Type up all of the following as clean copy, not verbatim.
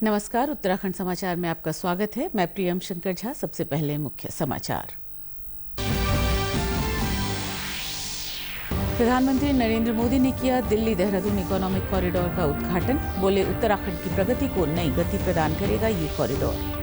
नमस्कार, उत्तराखंड समाचार में आपका स्वागत है। मैं प्रियम शंकर झा। सबसे पहले मुख्य समाचार। प्रधानमंत्री नरेंद्र मोदी ने किया दिल्ली देहरादून इकोनॉमिक कॉरिडोर का उद्घाटन। बोले, उत्तराखंड की प्रगति को नई गति प्रदान करेगा ये कॉरिडोर।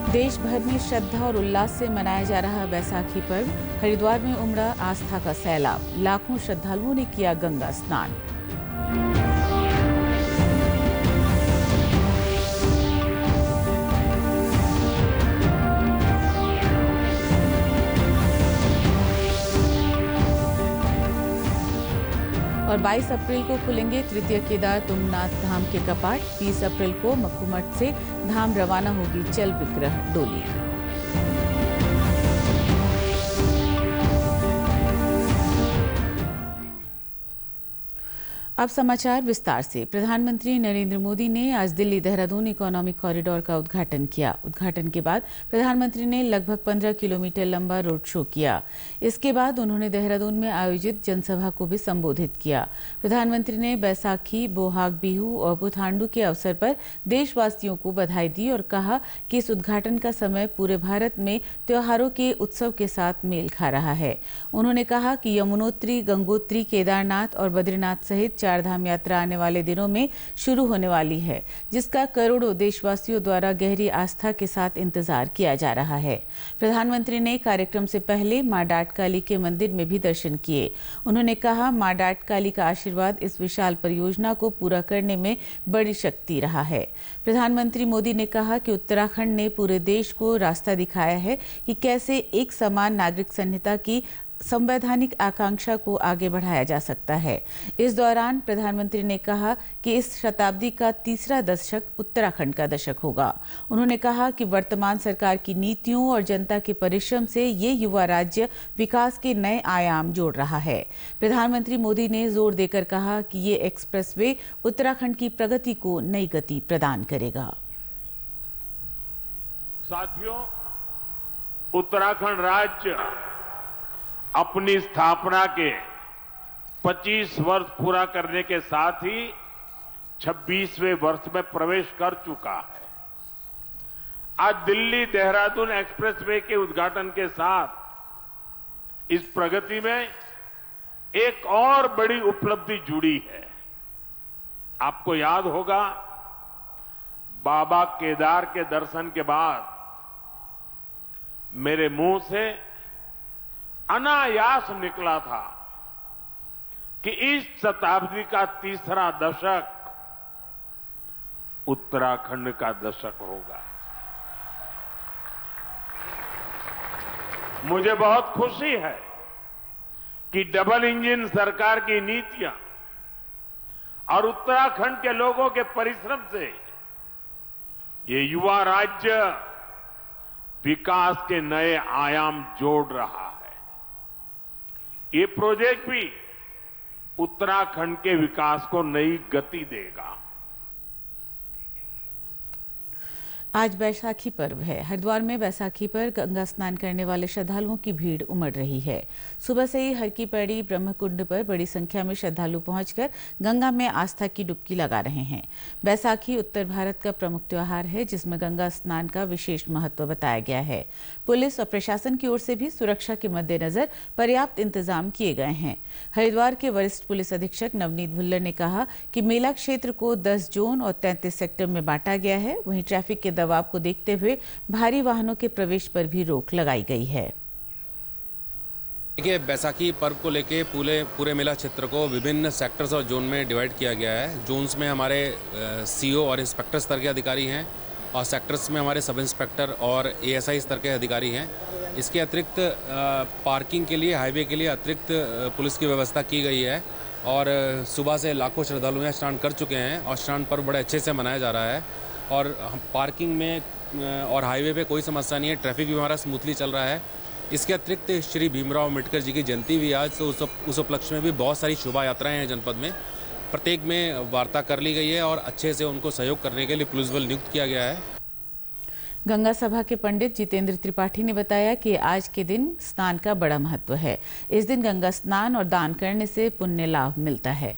देश भर में श्रद्धा और उल्लास से मनाया जा रहा बैसाखी पर्व। हरिद्वार में उमड़ा आस्था का सैलाब। लाखों श्रद्धालुओं ने किया गंगा स्नान। और 22 अप्रैल को खुलेंगे तृतीय केदार तुंगनाथ धाम के कपाट। 20 अप्रैल को मक्कूमठ से धाम रवाना होगी चल विग्रह डोली। अब समाचार विस्तार से। प्रधानमंत्री नरेंद्र मोदी ने आज दिल्ली देहरादून इकोनॉमिक कॉरिडोर का उद्घाटन किया। उद्घाटन के बाद प्रधानमंत्री ने लगभग 15 किलोमीटर लंबा रोड शो किया। इसके बाद उन्होंने देहरादून में आयोजित जनसभा को भी संबोधित किया। प्रधानमंत्री ने बैसाखी, बोहाग बिहू और पुथांडू के अवसर पर देशवासियों को बधाई दी और कहा कि इस उद्घाटन का समय पूरे भारत में त्योहारों के उत्सव के साथ मेल खा रहा है। उन्होंने कहा कि यमुनोत्री, गंगोत्री, केदारनाथ और बद्रीनाथ सहित चारधाम यात्रा आने वाले दिनों में शुरू होने वाली है, जिसका करोड़ों देशवासियों द्वारा गहरी आस्था के साथ इंतजार किया जा रहा है। प्रधानमंत्री ने कार्यक्रम से पहले मां डाटकाली के मंदिर में भी दर्शन किए। उन्होंने कहा, मां डाटकाली का आशीर्वाद इस विशाल परियोजना को पूरा करने में बड़ी शक्ति रहा है। प्रधानमंत्री मोदी ने कहा कि उत्तराखंड ने पूरे देश को रास्ता दिखाया है कि कैसे एक समान नागरिक संहिता की संवैधानिक आकांक्षा को आगे बढ़ाया जा सकता है। इस दौरान प्रधानमंत्री ने कहा कि इस शताब्दी का तीसरा दशक उत्तराखंड का दशक होगा। उन्होंने कहा कि वर्तमान सरकार की नीतियों और जनता के परिश्रम से ये युवा राज्य विकास के नए आयाम जोड़ रहा है। प्रधानमंत्री मोदी ने जोर देकर कहा कि ये एक्सप्रेसवे उत्तराखंड की प्रगति को नई गति प्रदान करेगा। साथियों, उत्तराखंड राज्य अपनी स्थापना के 25 वर्ष पूरा करने के साथ ही 26वें वर्ष में प्रवेश कर चुका है। आज दिल्ली देहरादून एक्सप्रेसवे के उद्घाटन के साथ इस प्रगति में एक और बड़ी उपलब्धि जुड़ी है। आपको याद होगा, बाबा केदार के दर्शन के बाद मेरे मुंह से अनायास निकला था कि इस शताब्दी का तीसरा दशक उत्तराखंड का दशक होगा। मुझे बहुत खुशी है कि डबल इंजन सरकार की नीतियां और उत्तराखंड के लोगों के परिश्रम से ये युवा राज्य विकास के नए आयाम जोड़ रहा है। ये प्रोजेक्ट भी उत्तराखंड के विकास को नई गति देगा। आज बैसाखी पर्व है। हरिद्वार में बैसाखी पर गंगा स्नान करने वाले श्रद्धालुओं की भीड़ उमड़ रही है। सुबह से ही हर की पैड़ी ब्रह्मकुंड पर बड़ी संख्या में श्रद्धालु पहुंचकर गंगा में आस्था की डुबकी लगा रहे हैं। बैसाखी उत्तर भारत का प्रमुख त्योहार है, जिसमें गंगा स्नान का विशेष महत्व बताया गया है। पुलिस और प्रशासन की ओर से भी सुरक्षा के मद्देनजर पर्याप्त इंतजाम किए गए हैं। हरिद्वार के वरिष्ठ पुलिस अधीक्षक नवनीत भुल्लर ने कहा कि मेला क्षेत्र को 10 जोन और 33 सेक्टर में बांटा गया है। वहीं ट्रैफिक के दबाव को देखते हुए भारी वाहनों के प्रवेश पर भी रोक लगाई गई है। देखिए, बैसाखी पर्व को लेके पूरे मेला क्षेत्र को विभिन्न सेक्टर्स और जोन में डिवाइड किया गया है। जोन्स में हमारे सीओ और इंस्पेक्टर स्तर के अधिकारी हैं और सेक्टर्स में हमारे सब इंस्पेक्टर और एएसआई स्तर के अधिकारी हैं। इसके अतिरिक्त पार्किंग के लिए, हाईवे के लिए अतिरिक्त पुलिस की व्यवस्था की गई है और सुबह से लाखों श्रद्धालु यहाँ स्नान कर चुके हैं और स्नान पर्व बड़े अच्छे से मनाया जा रहा है। और पार्किंग में और हाईवे पे कोई समस्या नहीं है, ट्रैफिक भी हमारा स्मूथली चल रहा है। इसके अतिरिक्त श्री भीमराव अम्बेडकर जी की जयंती भी आज, तो उस उपलक्ष्य में भी बहुत सारी शोभा यात्राएं हैं जनपद में। प्रत्येक में वार्ता कर ली गई है और अच्छे से उनको सहयोग करने के लिए पुलिस बल नियुक्त किया गया है। गंगा सभा के पंडित जितेंद्र त्रिपाठी ने बताया कि आज के दिन स्नान का बड़ा महत्व है। इस दिन गंगा स्नान और दान करने से पुण्य लाभ मिलता है।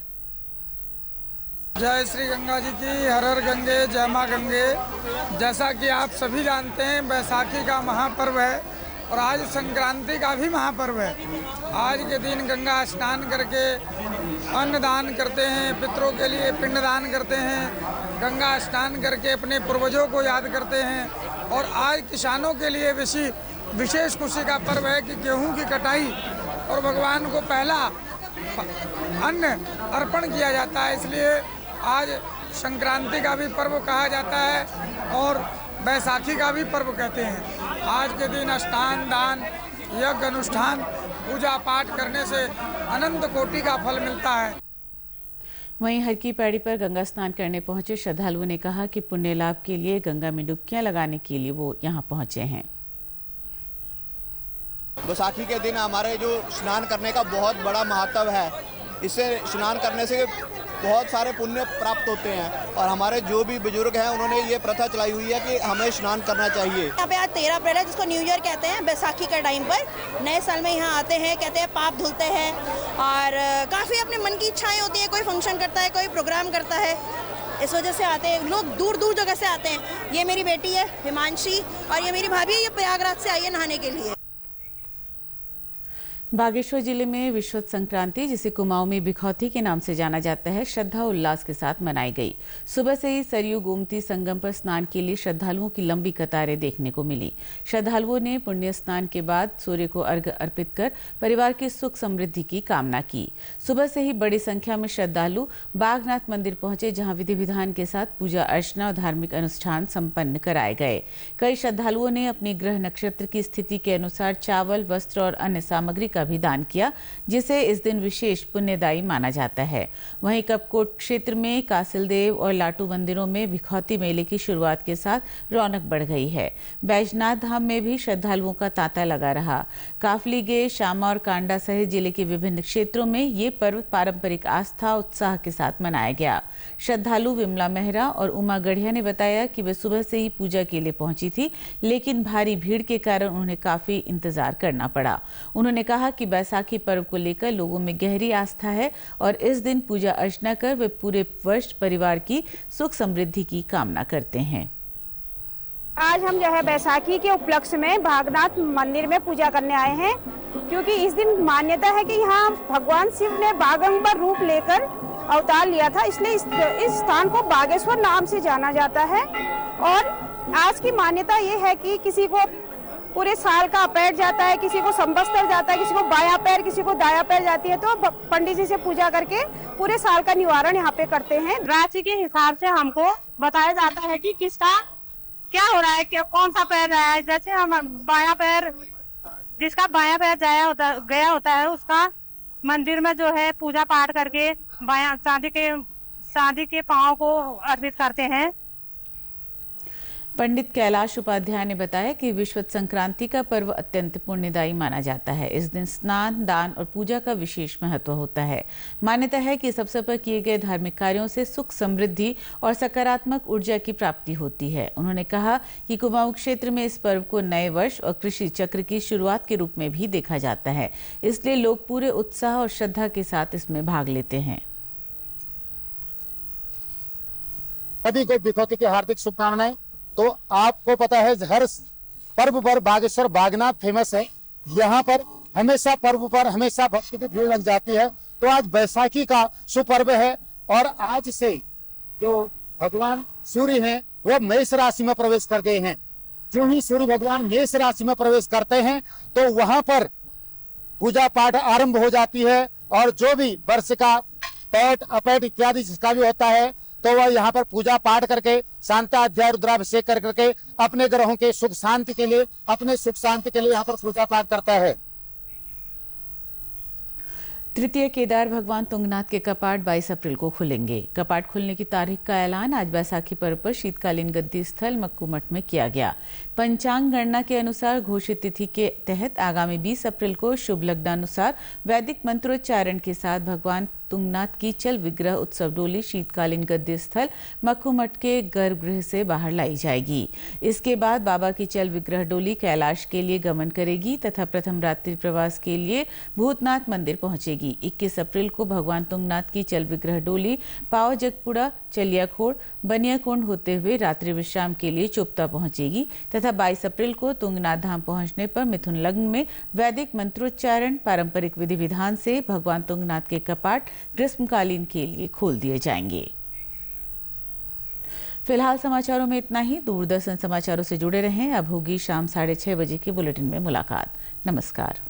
जय श्री गंगा जी की, हर हर गंगे, जय मां गंगे। जैसा कि आप सभी जानते हैं, बैसाखी का महापर्व है और आज संक्रांति का भी महापर्व है। आज के दिन गंगा स्नान करके अन्न दान करते हैं, पितरों के लिए पिंडदान करते हैं, गंगा स्नान करके अपने पूर्वजों को याद करते हैं। और आज किसानों के लिए विशेष खुशी का पर्व है कि गेहूं की कटाई और भगवान को पहला अन्न अर्पण किया जाता है, इसलिए आज संक्रांति का भी पर्व कहा जाता है और बैसाखी का भी पर्व कहते हैं। आज के दिन स्नान दान यज्ञ अनुष्ठान पूजा पाठ करने से अनंत कोटि का फल मिलता है। वहीं हर की पैड़ी पर गंगा स्नान करने पहुंचे श्रद्धालुओं ने कहा कि पुण्य लाभ के लिए गंगा में डुबकियां लगाने के लिए वो यहां पहुंचे हैं। बैसाखी के दिन हमारे जो स्नान करने का बहुत बड़ा महत्व है। इससे स्नान करने से बहुत सारे पुण्य प्राप्त होते हैं और हमारे जो भी बुजुर्ग हैं उन्होंने ये प्रथा चलाई हुई है कि हमें स्नान करना चाहिए। यहाँ पे आज 13 अप्रैल है, जिसको न्यू ईयर कहते हैं। बैसाखी के टाइम पर नए साल में यहाँ आते हैं, कहते हैं पाप धुलते हैं और काफ़ी अपने मन की इच्छाएं होती हैं। कोई फंक्शन करता है, कोई प्रोग्राम करता है, इस वजह से आते हैं लोग, दूर दूर जगह से आते हैं। ये मेरी बेटी है हिमांशी और ये मेरी भाभी है, ये प्रयागराज से आई है नहाने के लिए। बागेश्वर जिले में विश्व संक्रांति, जिसे कुमाऊं में बिखौती के नाम से जाना जाता है, श्रद्धा उल्लास के साथ मनाई गई। सुबह से ही सरयू गोमती संगम पर स्नान के लिए श्रद्धालुओं की लंबी कतारें देखने को मिली। श्रद्धालुओं ने पुण्य स्नान के बाद सूर्य को अर्घ्य अर्पित कर परिवार की सुख समृद्धि की कामना की। सुबह से ही बड़ी संख्या में श्रद्धालु बागनाथ मंदिर पहुंचे, जहां विधि विधान के साथ पूजा अर्चना और धार्मिक अनुष्ठान संपन्न कराए गए। कई श्रद्धालुओं ने अपनी ग्रह नक्षत्र की स्थिति के अनुसार चावल, वस्त्र और अन्य सामग्री का भी दान किया, जिसे इस दिन विशेष पुण्यदायी माना जाता है। वहीं कपकोट क्षेत्र में कासिलदेव और लाटू मंदिरों में बिखौती मेले की शुरुआत के साथ रौनक बढ़ गई है। बैजनाथ धाम में भी श्रद्धालुओं का तांता लगा रहा। काफलीगे, शामा और कांडा सहित जिले के विभिन्न क्षेत्रों में ये पर्व पारंपरिक आस्था उत्साह के साथ मनाया गया। श्रद्धालु विमला मेहरा और उमा गढ़िया ने बताया कि वे सुबह से ही पूजा के लिए पहुंची थी, लेकिन भारी भीड़ के कारण उन्हें काफी इंतजार करना पड़ा। उन्होंने कहा कि बैसाखी पर्व को लेकर लोगों में गहरी आस्था है और इस दिन पूजा अर्चना कर वे पूरे वर्ष परिवार की सुख समृद्धि की कामना करते हैं। आज हम जो है बैसाखी के उपलक्ष्य में बागनाथ मंदिर में पूजा करने आए हैं, क्योंकि इस दिन मान्यता है कि यहाँ भगवान शिव ने बागंबर रूप लेकर अवतार लिया था, इसलिए इस स्थान को बागेश्वर नाम से जाना जाता है। और आज की मान्यता ये है कि किसी को पूरे साल का पैर जाता है, किसी को संवत्सर जाता है, किसी को बायां पैर, किसी को दायां पैर जाती है, तो पंडित जी से पूजा करके पूरे साल का निवारण यहाँ पे करते हैं। राशि के हिसाब से हमको बताया जाता है कि किसका क्या हो रहा है, क्या कौन सा पैर रहा है। जैसे हम बायां पैर, जिसका बायां पैर गया होता है, उसका मंदिर में जो है पूजा पाठ करके बायां चांदी के पांव को अर्पित करते हैं। पंडित कैलाश उपाध्याय ने बताया कि विश्व संक्रांति का पर्व अत्यंत पुण्यदायी माना जाता है। इस दिन स्नान, दान और पूजा का विशेष महत्व होता है। मान्यता है कि इस अवसर पर किए गए धार्मिक कार्यों से सुख समृद्धि और सकारात्मक ऊर्जा की प्राप्ति होती है। उन्होंने कहा कि कुमाऊं क्षेत्र में इस पर्व को नए वर्ष और कृषि चक्र की शुरुआत के रूप में भी देखा जाता है, इसलिए लोग पूरे उत्साह और श्रद्धा के साथ इसमें भाग लेते हैं। सभी को बिखौती की हार्दिक शुभकामनाएं। तो आपको पता है हर पर्व पर बागेश्वर बागनाथ फेमस है। यहाँ पर हमेशा पर्व पर हमेशा भक्ति की भीड़ लग जाती है। तो आज बैसाखी का सुपर्व है और आज से जो भगवान सूर्य हैं वो मेष राशि में प्रवेश कर गए हैं। जो ही सूर्य भगवान मेष राशि में प्रवेश करते हैं तो वहां पर पूजा पाठ आरंभ हो जाती है और जो भी वर्ष का पैठ अपैठ इत्यादि जिसका भी होता है तो वह यहाँ पर पूजा पाठ करके शांताध्याय रुद्राभिषेक कर करके अपने ग्रहों के सुख शांति के लिए, अपने सुख शांति के लिए यहाँ पर पूजा पाठ करता है। तृतीय केदार भगवान तुंगनाथ के कपाट 22 अप्रैल को खुलेंगे। कपाट खुलने की तारीख का ऐलान आज बैसाखी पर्व पर शीतकालीन गद्दी स्थल मक्कू मठ में किया गया। पंचांग गणना के अनुसार घोषित तिथि के तहत आगामी 20 अप्रैल को शुभ लग्नानुसार वैदिक मंत्रोच्चारण के साथ भगवान तुंगनाथ की चल विग्रह उत्सव डोली शीतकालीन गद्य स्थल मक्खू मठ के गर्भगृह से बाहर लाई जाएगी। इसके बाद बाबा की चल विग्रह डोली कैलाश के लिए गमन करेगी तथा प्रथम रात्रि प्रवास के लिए भूतनाथ मंदिर पहुंचेगी। 21 अप्रैल को भगवान तुंगनाथ की चल विग्रह डोली पाव जगपुड़ा, चलियाखोड़, बनियाकुंड होते हुए रात्रि विश्राम के लिए चोपता पहुंचेगी तथा 22 अप्रैल को तुंगनाथ धाम पहुंचने पर मिथुन लग्न में वैदिक मंत्रोच्चारण पारंपरिक विधि विधान से भगवान तुंगनाथ के कपाट ग्रीष्मकालीन के लिए खोल दिए जाएंगे। फिलहाल समाचारों में इतना ही। दूरदर्शन समाचारों से जुड़े रहें। अब होगी शाम 6:30 बजे के बुलेटिन में मुलाकात। नमस्कार।